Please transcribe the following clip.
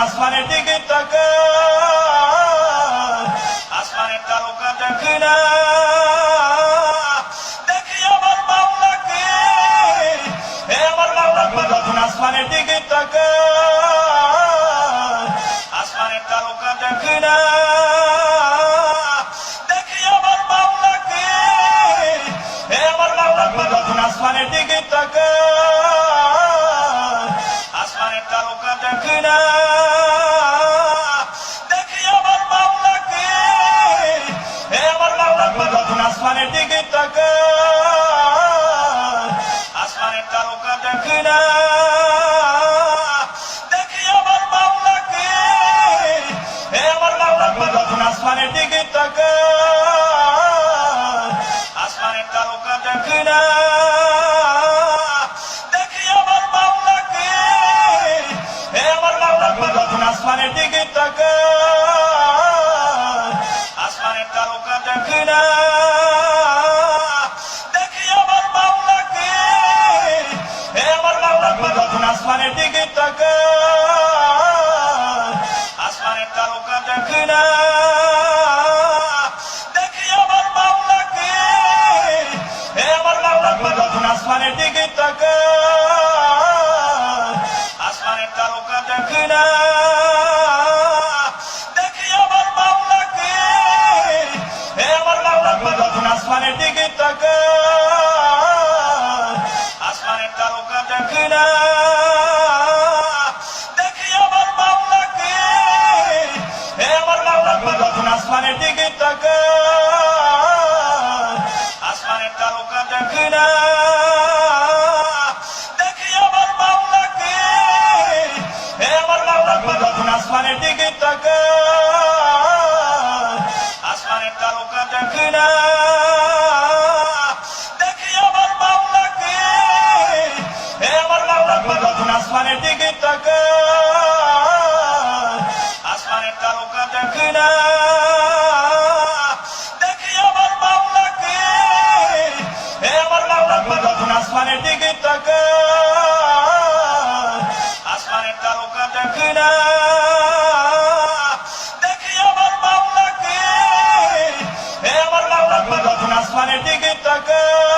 আসমানের দিকে তাকাই, আসমানের তারকা দেখি না, দেখি আমার মাওলাকে। হে আমার মাওলা, যখন আসমানের দিকে তাকাই, আসমানের তারকা দেখি না, দেখি আমার মাওলাকে। হে আমার মাওলা, যখন আসমানের দিকে তাকাই, আসমানের তারকা দেখি না, দেখি আমার মাওলাকে। হে আমার মাওলা, যখন আসমানের দিকে তাকাই, আসমানের তারকা দেখি না, দেখি আমার মাওলাকে। হে আমার মাওলা, যখন আসমানের দিকে তাকাই, আসমানের তারকা দেখি না, দেখি আমার মাওলাকে। হে আমার মাওলা, যখন আসমানের দিকে তাকাই, আসমানের তারকা দেখি না, দেখি আমার মাওলাকে। হে আমার মাওলা, যখন আসমানের দিকে তাকাই, আসমানের তারকা দেখি না, দেখি আমার মাওলাকে। হে আমার মাওলা, যখন আসমানের দিকে তাকাই, আসমানের তারকা দেখি না, দেখি আমার মাওলাকে। হে আমার মাওলা, যখন আসমানের দিকে তাকাই, আসমানের তারকা দেখি না, দেখি আমার মাওলাকে। হে আমার মাওলা, যখন আসমানের দিকে তাকাই, আসমানের তারকা দেখি না, দেখি আমার মাওলাকে। হে আমার মাওলা, যখন আসমানের দিকে তাকাই, আসমানের তারকা দেখি না, দেখি আমার মাওলাকে। হে আমার মাওলা, যখন আসমানের দিকে তাকাই, আসমানের তারকা দেখি না, দেখি আমার মাওলাকে। হে আমার মাওলা, যখন আসমানের দিকে তাকাই, আসমানের তারকা দেখি না, দেখি আমার মাওলাকে। হে আমার মাওলা, যখন আসমানের দিকে তাকাই,